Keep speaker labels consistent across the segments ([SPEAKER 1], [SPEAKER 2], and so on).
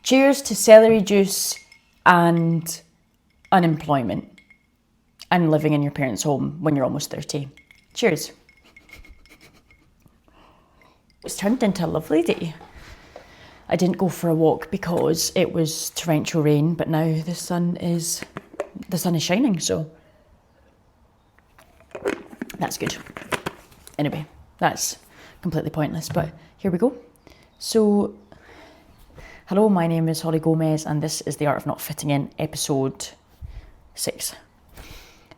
[SPEAKER 1] Cheers to celery juice and unemployment and living in your parents' home when you're almost 30. Cheers. It's turned into a lovely day. I didn't go for a walk because it was torrential rain, but now the sun is shining, so that's good. Anyway, that's completely pointless, but here we go. So, hello, my name is Holly Gomez, and this is The Art of Not Fitting In, episode 6.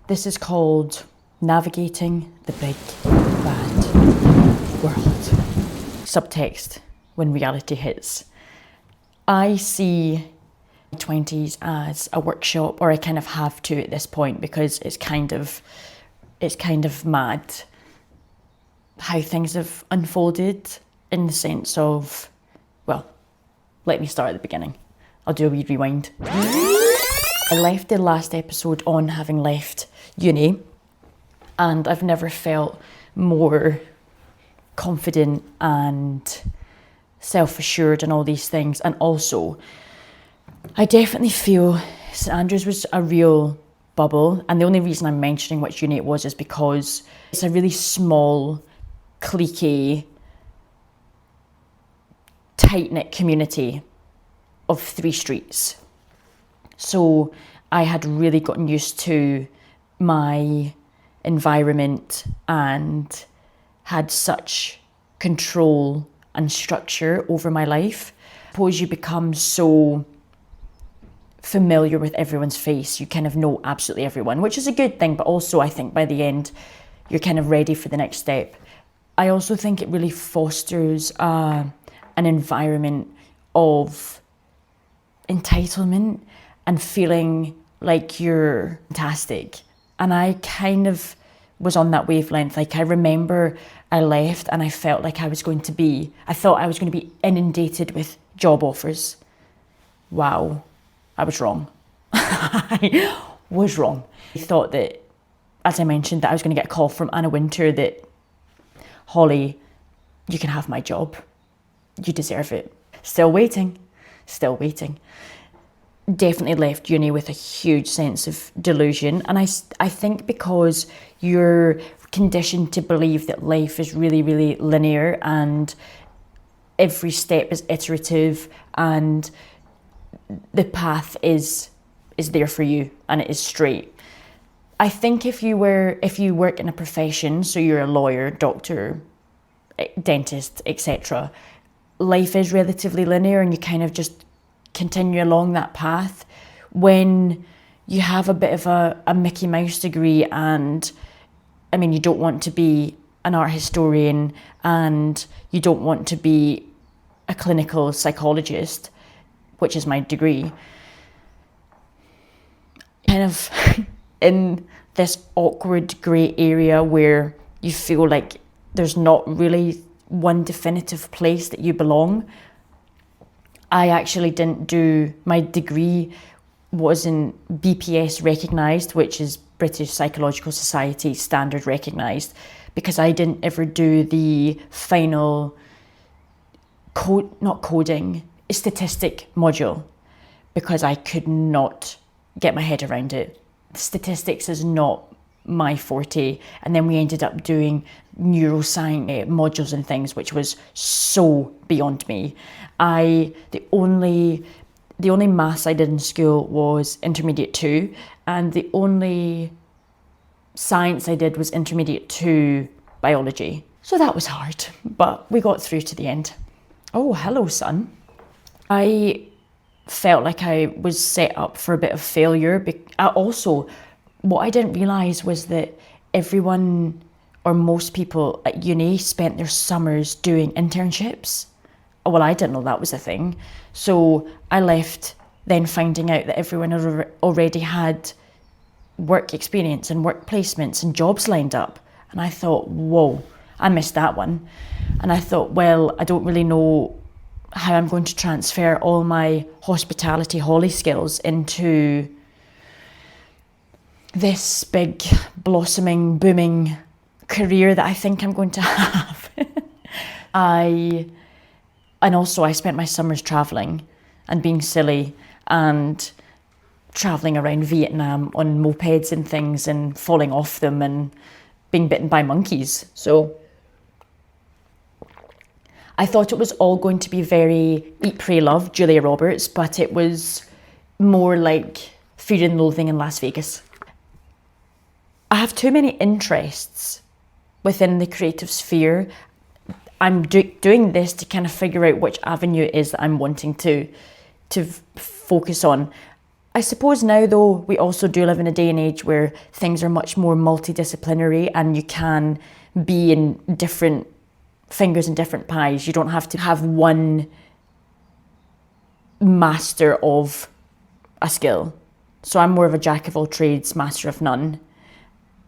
[SPEAKER 1] This is called Navigating the Big Bad World. Subtext, when reality hits. I see my 20s as a workshop, or I kind of have to at this point, because it's kind of mad how things have unfolded, in the sense of, well, let me start at the beginning. I'll do a wee rewind. I left the last episode on having left uni, and I've never felt more confident and self-assured and all these things. And also, I definitely feel St Andrews was a real bubble, and the only reason I'm mentioning which uni it was is because it's a really small, cliquey, tight-knit community of 3 streets. So I had really gotten used to my environment and had such control and structure over my life. I suppose you become so familiar with everyone's face, you kind of know absolutely everyone, which is a good thing, but also I think by the end you're kind of ready for the next step. I also think it really fosters an environment of entitlement and feeling like you're fantastic. And I kind of was on that wavelength. Like, I remember I left and I felt like I thought I was going to be inundated with job offers. Wow, I was wrong. I was wrong. I thought that, as I mentioned, that I was going to get a call from Anna Wintour that, Holly, you can have my job. You deserve it. Still waiting. Definitely left uni with a huge sense of delusion. And I think because you're conditioned to believe that life is really, really linear and every step is iterative and the path is there for you and it is straight. I think if you work in a profession, so you're a lawyer, doctor, dentist, etc., life is relatively linear and you kind of just continue along that path. When you have a bit of a Mickey Mouse degree, and I mean, you don't want to be an art historian and you don't want to be a clinical psychologist, which is my degree, kind of in this awkward grey area where you feel like there's not really one definitive place that you belong. I actually didn't do, my degree wasn't BPS recognised, which is British Psychological Society standard recognised, because I didn't ever do the final statistic module, because I could not get my head around it. Statistics is not my forte. And then we ended up doing neuroscience modules and things, which was so beyond me. The only maths I did in school was intermediate 2, and the only science I did was intermediate 2 biology. So that was hard, but we got through to the end. Oh, hello, son. I felt like I was set up for a bit of failure. Also, what I didn't realise was that everyone, or most people at uni, spent their summers doing internships. Well, I didn't know that was a thing. So I left then finding out that everyone already had work experience and work placements and jobs lined up. And I thought, whoa, I missed that one. And I thought, well, I don't really know how I'm going to transfer all my hospitality Holly skills into this big, blossoming, booming career that I think I'm going to have. I spent my summers travelling, and being silly and travelling around Vietnam on mopeds and things and falling off them and being bitten by monkeys. So I thought it was all going to be very Eat, Pray, Love, Julia Roberts, but it was more like Fear and Loathing in Las Vegas. I have too many interests within the creative sphere. I'm doing this to kind of figure out which avenue it is that I'm wanting to focus on. I suppose now, though, we also do live in a day and age where things are much more multidisciplinary and you can be in different fingers in different pies. You don't have to have one master of a skill. So I'm more of a jack of all trades, master of none.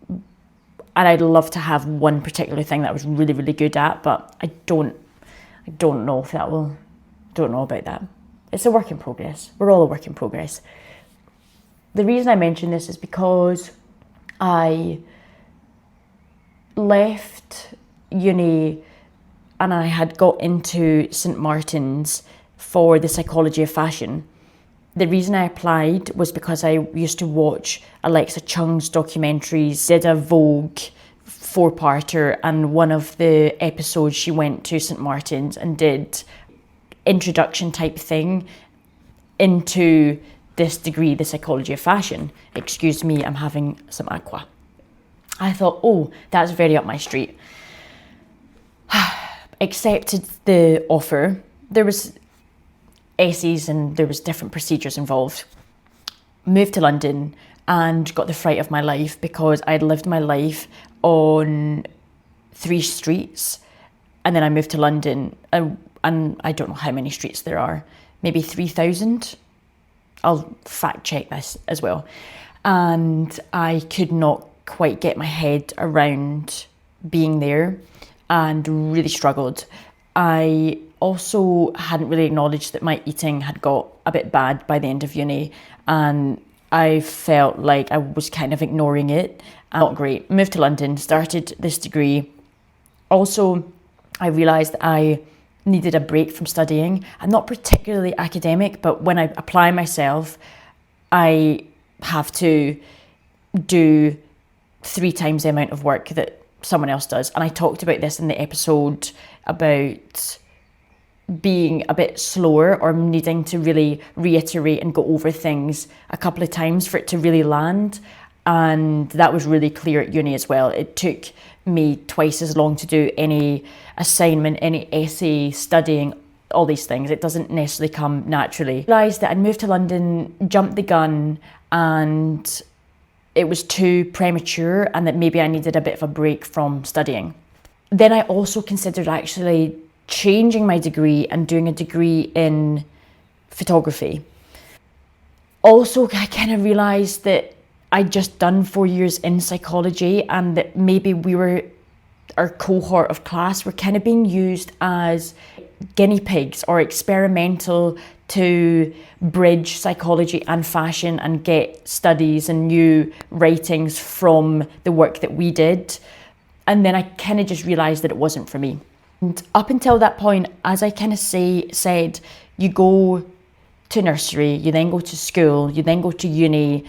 [SPEAKER 1] And I'd love to have one particular thing that I was really, really good at, but I don't know if that will, don't know about that. It's a work in progress. We're all a work in progress. The reason I mention this is because I left uni and I had got into St. Martin's for the psychology of fashion. The reason I applied was because I used to watch Alexa Chung's documentaries, did a Vogue 4-parter, and one of the episodes she went to St. Martin's and did introduction type thing into this degree, the psychology of fashion. Excuse me, I'm having some aqua. I thought, oh, that's very up my street. Accepted the offer. There was essays and there was different procedures involved. Moved to London and got the fright of my life because I'd lived my life on 3 streets, and then I moved to London and I don't know how many streets there are, maybe 3,000. I'll fact check this as well. And I could not quite get my head around being there and really struggled. I also hadn't really acknowledged that my eating had got a bit bad by the end of uni, and I felt like I was kind of ignoring it. Not great. Moved to London, started this degree. Also, I realised that I needed a break from studying. I'm not particularly academic, but when I apply myself, I have to do 3 times the amount of work that someone else does. And I talked about this in the episode about being a bit slower or needing to really reiterate and go over things a couple of times for it to really land. And that was really clear at uni as well. It took me twice as long to do any assignment, any essay, studying, all these things. It doesn't necessarily come naturally. I realised that I'd moved to London, jumped the gun, and it was too premature and that maybe I needed a bit of a break from studying. Then I also considered actually changing my degree and doing a degree in photography. Also, I kind of realised that I'd just done 4 years in psychology and that maybe our cohort of class were kind of being used as guinea pigs or experimental to bridge psychology and fashion and get studies and new writings from the work that we did. And then I kind of just realised that it wasn't for me. And up until that point, as I kind of said, you go to nursery, you then go to school, you then go to uni.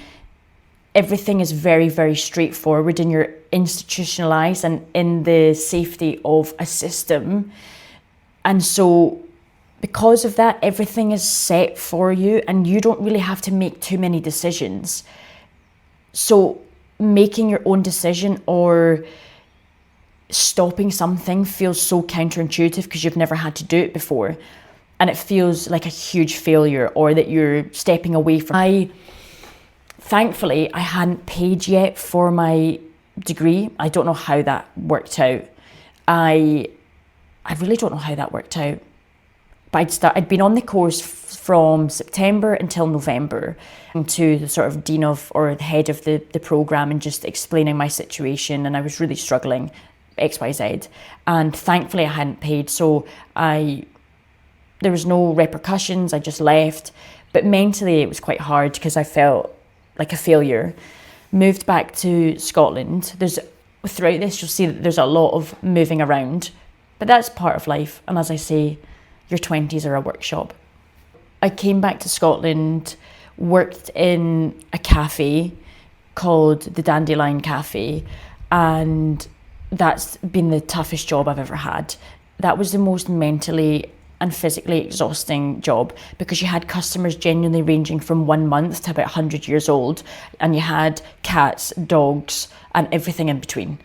[SPEAKER 1] Everything is very, very straightforward and you're institutionalised and in the safety of a system. And so because of that, everything is set for you and you don't really have to make too many decisions. So making your own decision or stopping something feels so counterintuitive because you've never had to do it before. And it feels like a huge failure or that you're stepping away from. Thankfully, I hadn't paid yet for my degree. I don't know how that worked out. I really don't know how that worked out. But I'd been on the course from September until November to the sort of dean of or the head of the programme and just explaining my situation, and I was really struggling, XYZ. And thankfully I hadn't paid, so there was no repercussions, I just left. But mentally it was quite hard because I felt like a failure. Moved back to Scotland. Throughout this you'll see that there's a lot of moving around, but that's part of life. And as I say, your 20s are a workshop. I came back to Scotland, worked in a cafe called the Dandelion Café, and that's been the toughest job I've ever had. That was the most mentally and physically exhausting job, because you had customers genuinely ranging from 1 month to about 100 years old, and you had cats, dogs, and everything in between.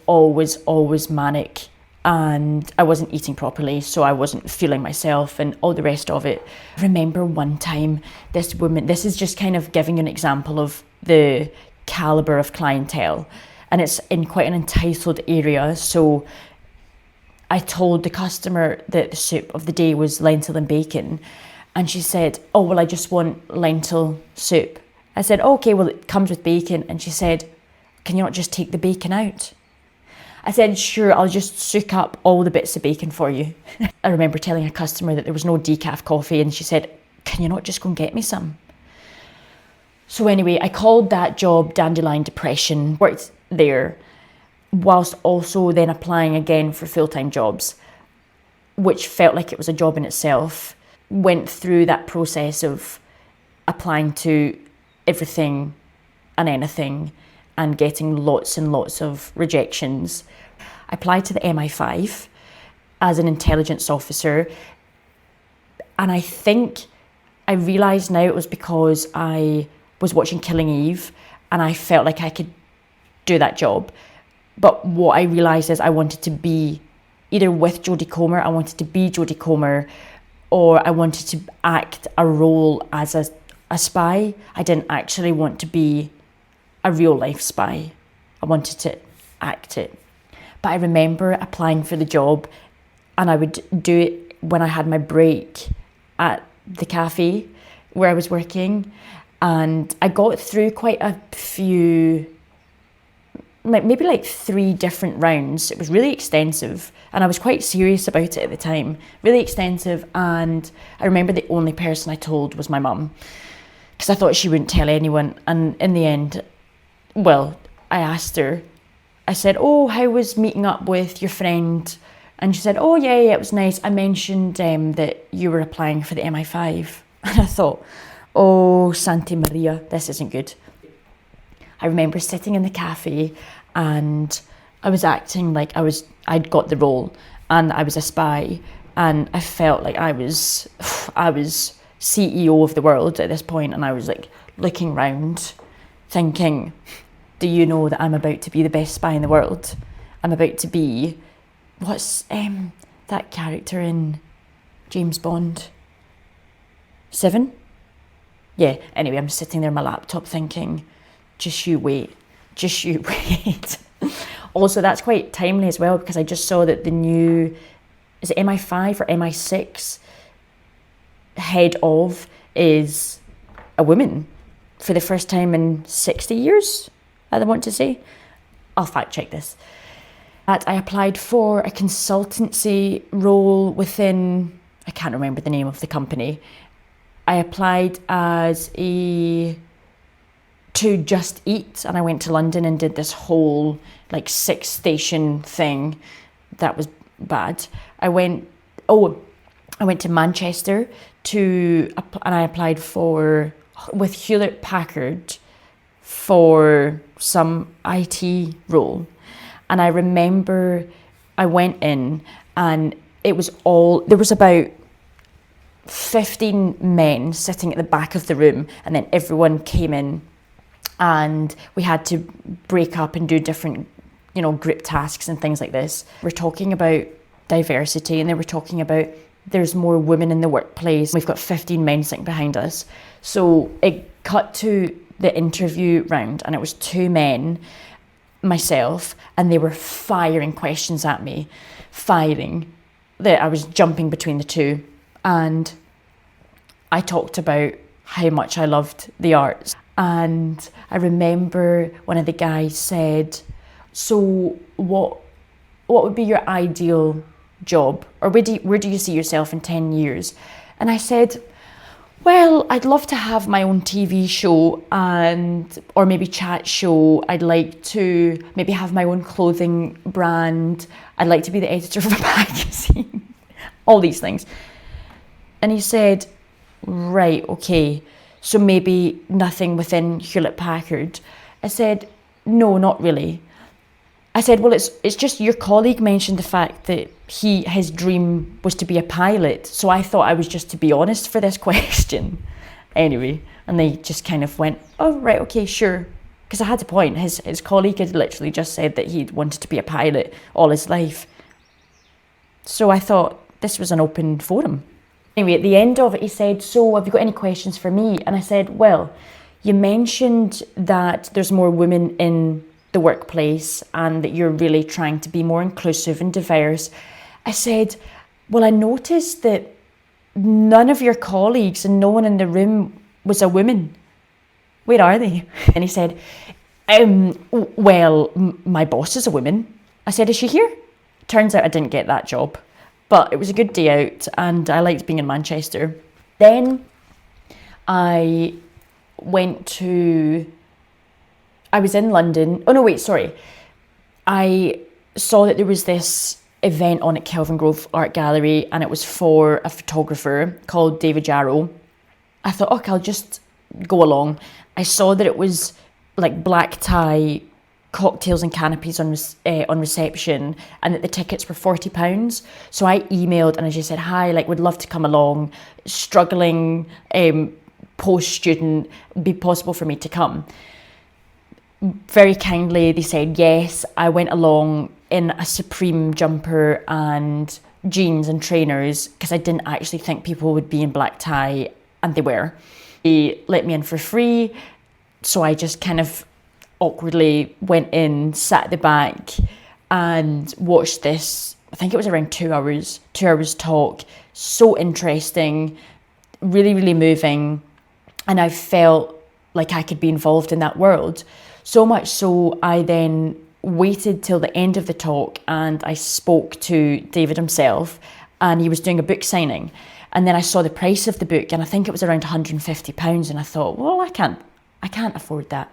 [SPEAKER 1] Always manic, and I wasn't eating properly, so I wasn't feeling myself and all the rest of it. I remember one time, this woman, this is just kind of giving an example of the calibre of clientele, and it's in quite an entitled area, so I told the customer that the soup of the day was lentil and bacon, and she said, oh, well, I just want lentil soup. I said, okay, well, it comes with bacon. And she said, can you not just take the bacon out? I said, sure, I'll just soak up all the bits of bacon for you. I remember telling a customer that there was no decaf coffee, and she said, can you not just go and get me some? So anyway, I called that job Dandelion Depression, worked there, whilst also then applying again for full-time jobs, which felt like it was a job in itself. Went through that process of applying to everything and anything and getting lots and lots of rejections. I applied to the MI5 as an intelligence officer, and I think I realised now it was because I was watching Killing Eve and I felt like I could do that job. But what I realised is I wanted to be either with Jodie Comer, I wanted to be Jodie Comer, or I wanted to act a role as a spy. I didn't actually want to be a real life spy. I wanted to act it. But I remember applying for the job, and I would do it when I had my break at the cafe where I was working, and I got through quite a few, maybe like 3 different rounds. It was really extensive, and I was quite serious about it at the time. Really extensive, and I remember the only person I told was my mum, because I thought she wouldn't tell anyone. And in the end, well, I asked her, I said, oh, how was meeting up with your friend? And she said, oh, yeah, it was nice. I mentioned that you were applying for the MI5. And I thought, oh, Santa Maria, this isn't good. I remember sitting in the cafe, and I was acting like I'd got the role, and I was a spy, and I felt like I was CEO of the world at this point, and I was like looking round, thinking, do you know that I'm about to be the best spy in the world? I'm about to be, what's that character in James Bond? 7? Yeah, anyway, I'm sitting there on my laptop thinking, just you wait. Also, that's quite timely as well, because I just saw that the new, is it MI5 or MI6 head of is a woman for the first time in 60 years, I want to say. I'll fact check this. I applied for a consultancy role within, I can't remember the name of the company. I applied to Just Eat, and I went to London and did this whole like 6-station thing that was bad. I went to Manchester and I applied with Hewlett Packard for some IT role. And I remember I went in, and there was about 15 men sitting at the back of the room, and then everyone came in, and we had to break up and do different, group tasks and things like this. We're talking about diversity, and they were talking about there's more women in the workplace. We've got 15 men sitting behind us. So it cut to the interview round, and it was 2 men, myself, and they were firing questions at me, that I was jumping between the 2. And I talked about how much I loved the arts. And I remember one of the guys said, so what would be your ideal job? Or where do you see yourself in 10 years? And I said, well, I'd love to have my own TV show or maybe chat show. I'd like to maybe have my own clothing brand. I'd like to be the editor of a magazine. All these things. And he said, right, okay. So maybe nothing within Hewlett-Packard. I said, no, not really. I said, well, it's just your colleague mentioned the fact that his dream was to be a pilot. So I thought I was just to be honest for this question. Anyway, and they just kind of went, oh, right, okay, sure. Because I had a point. His colleague had literally just said that he'd wanted to be a pilot all his life. So I thought this was an open forum. Anyway, at the end of it, he said, so have you got any questions for me? And I said, well, you mentioned that there's more women in the workplace and that you're really trying to be more inclusive and diverse. I said, well, I noticed that none of your colleagues and no one in the room was a woman. Where are they? And he said, well, my boss is a woman. I said, is she here? Turns out I didn't get that job, but it was a good day out and I liked being in Manchester. Then I was in London. Oh no, wait, sorry. I saw that there was this event on at Kelvin Grove Art Gallery and it was for a photographer called David Yarrow. I thought, okay, I'll just go along. I saw that it was like black tie, cocktails and canopies on reception, and that the tickets were £40. So I emailed and I just said, hi, like would love to come along, struggling post-student, be possible for me to come? Very kindly they said yes. I went along in a Supreme jumper and jeans and trainers because I didn't actually think people would be in black tie, and they were. They let me in for free, so I just kind of awkwardly went in, sat at the back and watched this. I think it was around 2 hours talk. So interesting, really, really moving. And I felt like I could be involved in that world. So much so, I then waited till the end of the talk and I spoke to David himself, and he was doing a book signing. And then I saw the price of the book and I think it was around £150, and I thought, well, I can't afford that.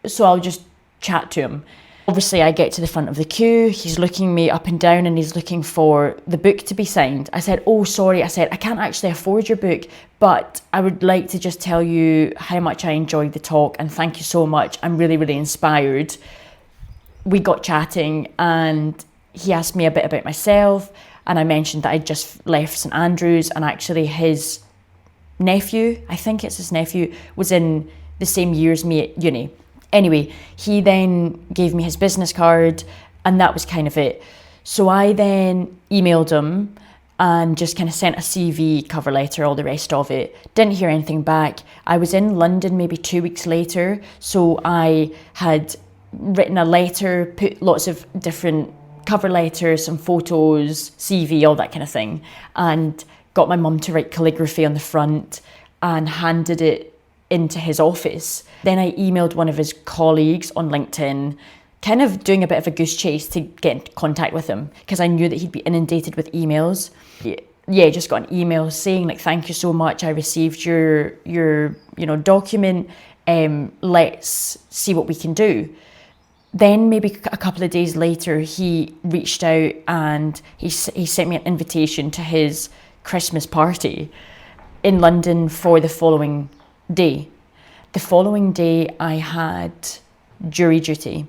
[SPEAKER 1] So I'll just chat to him. Obviously, I get to the front of the queue. He's looking me up and down and he's looking for the book to be signed. I said, oh, sorry. I said, I can't actually afford your book, but I would like to just tell you how much I enjoyed the talk and thank you so much. I'm really, really inspired. We got chatting and he asked me a bit about myself, and I mentioned that I'd just left St Andrews, and actually his nephew, I think it's his nephew, was in the same year as me at uni. Anyway, he then gave me his business card and that was kind of it. So I then emailed him and just kind of sent a CV, cover letter, all the rest of it. Didn't hear anything back. I was in London maybe 2 weeks later. So I had written a letter, put lots of different cover letters, some photos, CV, all that kind of thing. And got my mum to write calligraphy on the front and handed it into his office. Then I emailed one of his colleagues on LinkedIn, kind of doing a bit of a goose chase to get in contact with him because I knew that he'd be inundated with emails. Yeah, just got an email saying like, thank you so much, I received your document, let's see what we can do. Then maybe a couple of days later, he reached out and he sent me an invitation to his Christmas party in London for the following day. The following day, I had jury duty.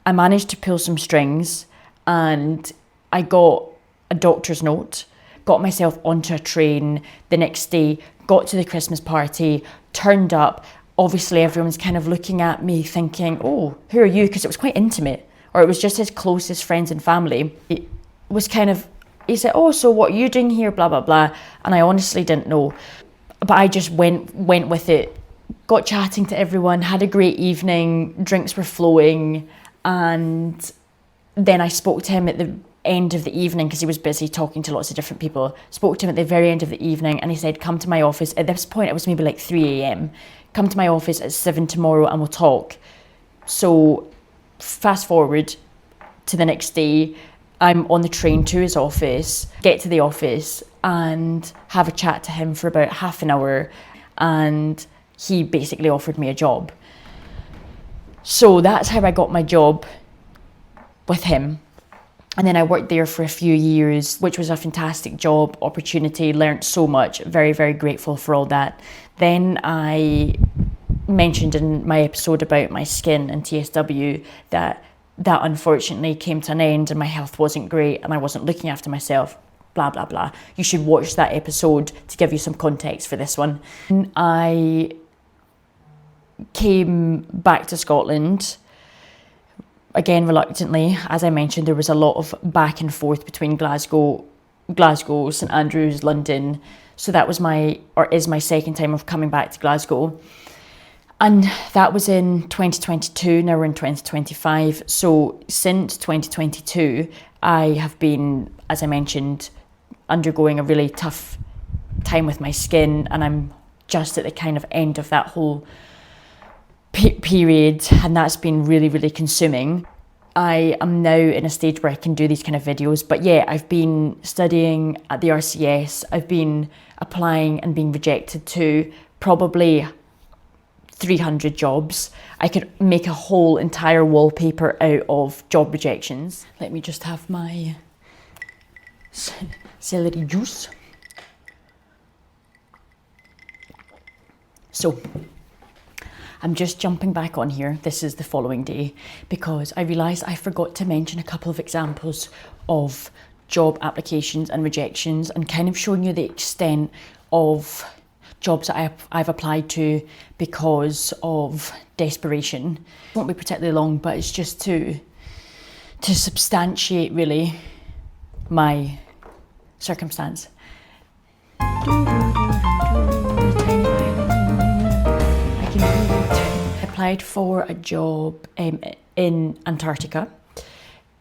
[SPEAKER 1] I managed to pull some strings and I got a doctor's note, got myself onto a train the next day, got to the Christmas party, turned up. Obviously, everyone's kind of looking at me thinking, oh, who are you? Because it was quite intimate, or it was just his closest friends and family. It was kind of, he said, oh, so what are you doing here? Blah, blah, blah. And I honestly didn't know. But I just went with it, got chatting to everyone, had a great evening, drinks were flowing. And then I spoke to him at the end of the evening because he was busy talking to lots of different people. Spoke to him at the very end of the evening and he said, come to my office. At this point, it was maybe like 3 a.m. Come to my office at 7 tomorrow and we'll talk. So fast forward to the next day, I'm on the train to his office, get to the office and have a chat to him for about half an hour, and he basically offered me a job. So that's how I got my job with him. And then I worked there for a few years, which was a fantastic job opportunity, learned so much, very, very grateful for all that. Then I mentioned in my episode about my skin and TSW that unfortunately came to an end and my health wasn't great and I wasn't looking after myself, blah, blah, blah. You should watch that episode to give you some context for this one. I came back to Scotland, again reluctantly. As I mentioned, there was a lot of back and forth between Glasgow, St Andrews, London. So that was is my second time of coming back to Glasgow. And that was in 2022, now we're in 2025. So since 2022, I have been, as I mentioned, undergoing a really tough time with my skin, and I'm just at the kind of end of that whole period, and that's been really, really consuming. I am now in a stage where I can do these kind of videos, but yeah, I've been studying at the RCS, I've been applying and being rejected to probably 300 jobs. I could make a whole entire wallpaper out of job rejections. Let me just have my celery juice. So I'm just jumping back on here. This is the following day because I realised I forgot to mention a couple of examples of job applications and rejections and kind of showing you the extent of jobs that I've applied to because of desperation. It won't be particularly long, but it's just to substantiate really my circumstance. I applied for a job in Antarctica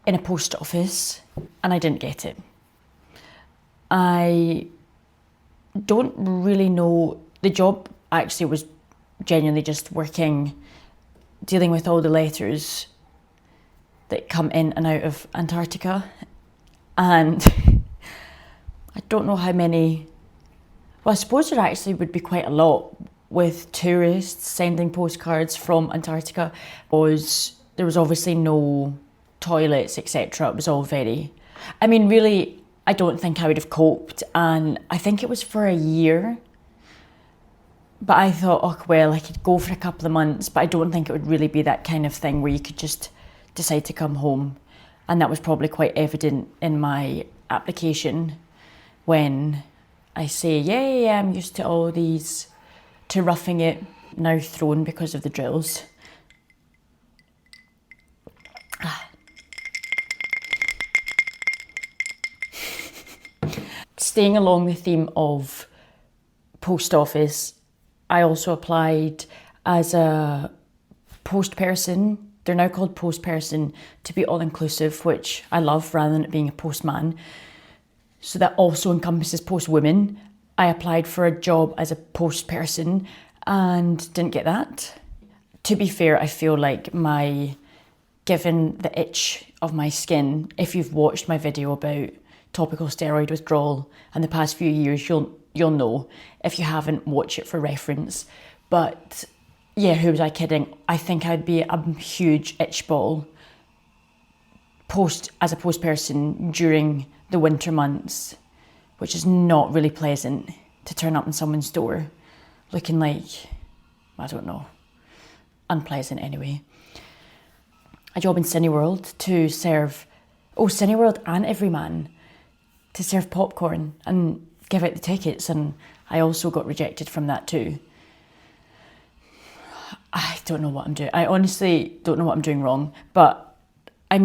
[SPEAKER 1] in a post office and I didn't get it. I don't really know. The job actually was genuinely just dealing with all the letters that come in and out of Antarctica. And I don't know how many, well, I suppose there actually would be quite a lot with tourists sending postcards from Antarctica. There was obviously no toilets, etc. It was all really, I don't think I would have coped, and I think it was for a year. But I thought, oh, well, I could go for a couple of months, but I don't think it would really be that kind of thing where you could just decide to come home. And that was probably quite evident in my application when I say, yeah, I'm used to all these, to roughing it, now thrown because of the drills. Staying along the theme of post office, I also applied as a post person. They're now called post person to be all-inclusive, which I love, rather than it being a postman. So that also encompasses post women. I applied for a job as a post person and didn't get that. To be fair, I feel like given the itch of my skin, if you've watched my video about topical steroid withdrawal in the past few years, you'll know. If you haven't, watch it for reference. But yeah, who was I kidding? I think I'd be a huge itch ball as a post person during the winter months, which is not really pleasant to turn up in someone's door looking like, I don't know, unpleasant anyway. A job in Cineworld to serve, Cineworld and Everyman, to serve popcorn and give out the tickets, and I also got rejected from that too. I don't know what I'm doing. I honestly don't know what I'm doing wrong, but I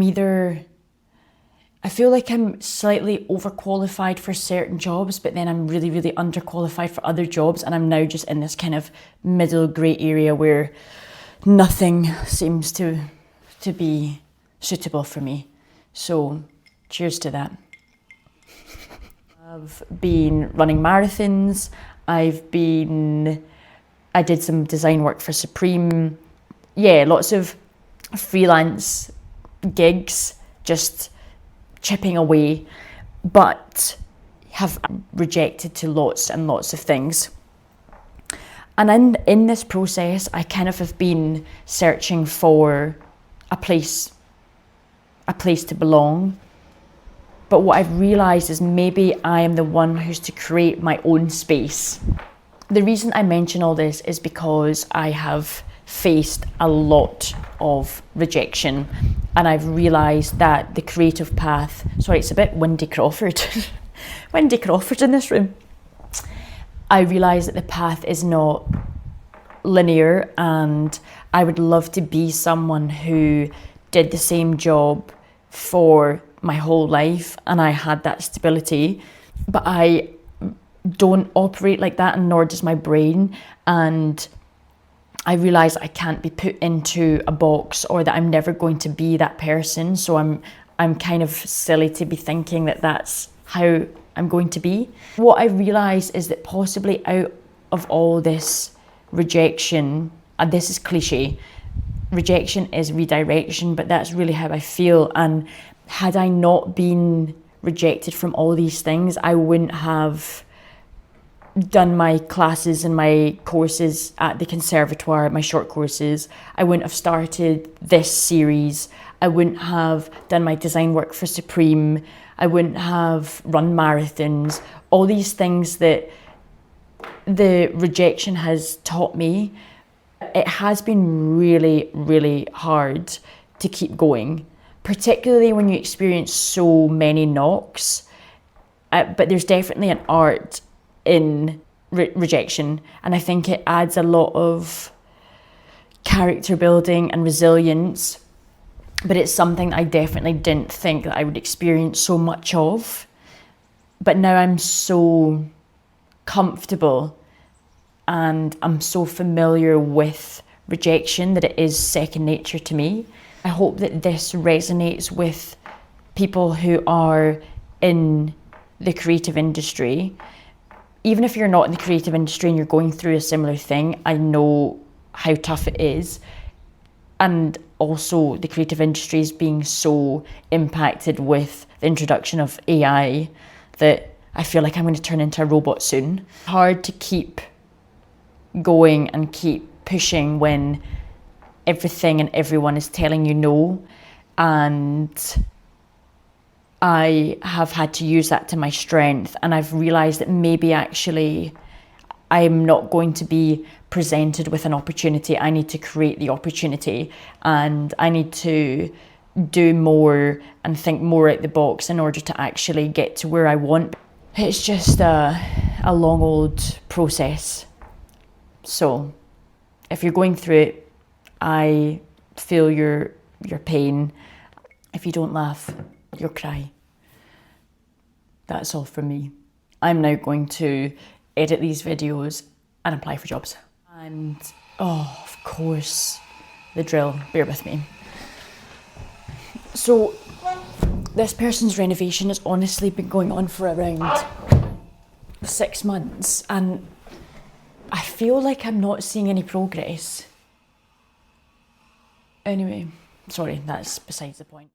[SPEAKER 1] feel like I'm slightly overqualified for certain jobs, but then I'm really, really underqualified for other jobs, and I'm now just in this kind of middle grey area where nothing seems to be suitable for me. So cheers to that. I've been running marathons. I did some design work for Supreme. Yeah, lots of freelance gigs, just chipping away, but have rejected to lots and lots of things. And in this process, I kind of have been searching for a place to belong. But what I've realised is maybe I am the one who's to create my own space. The reason I mention all this is because I have faced a lot of rejection, and I've realised that the creative path, sorry, it's a bit Wendy Crawford, Wendy Crawford in this room. I realised that the path is not linear, and I would love to be someone who did the same job for my whole life and I had that stability, but I don't operate like that, and nor does my brain. And I realise I can't be put into a box, or that I'm never going to be that person. So I'm kind of silly to be thinking that that's how I'm going to be. What I realise is that possibly out of all this rejection, and this is cliche, rejection is redirection, but that's really how I feel. And had I not been rejected from all these things, I wouldn't have done my classes and my courses at the conservatoire, my short courses. I wouldn't have started this series. I wouldn't have done my design work for Supreme. I wouldn't have run marathons. All these things that the rejection has taught me. It has been really, really hard to keep going, particularly when you experience so many knocks. But there's definitely an art in rejection, and I think it adds a lot of character building and resilience, but it's something I definitely didn't think that I would experience so much of. But now I'm so comfortable and I'm so familiar with rejection that it is second nature to me. I hope that this resonates with people who are in the creative industry. Even if you're not in the creative industry and you're going through a similar thing, I know how tough it is. And also the creative industry is being so impacted with the introduction of AI that I feel like I'm going to turn into a robot soon. Hard to keep going and keep pushing when everything and everyone is telling you no. And I have had to use that to my strength, and I've realised that maybe actually I'm not going to be presented with an opportunity. I need to create the opportunity, and I need to do more and think more out the box in order to actually get to where I want. It's just a long old process. So if you're going through it, I feel your pain. If you don't laugh, you'll cry. That's all from me. I'm now going to edit these videos and apply for jobs. And, oh, of course, the drill, bear with me. So, this person's renovation has honestly been going on for around 6 months, and I feel like I'm not seeing any progress. Anyway, sorry, that's besides the point.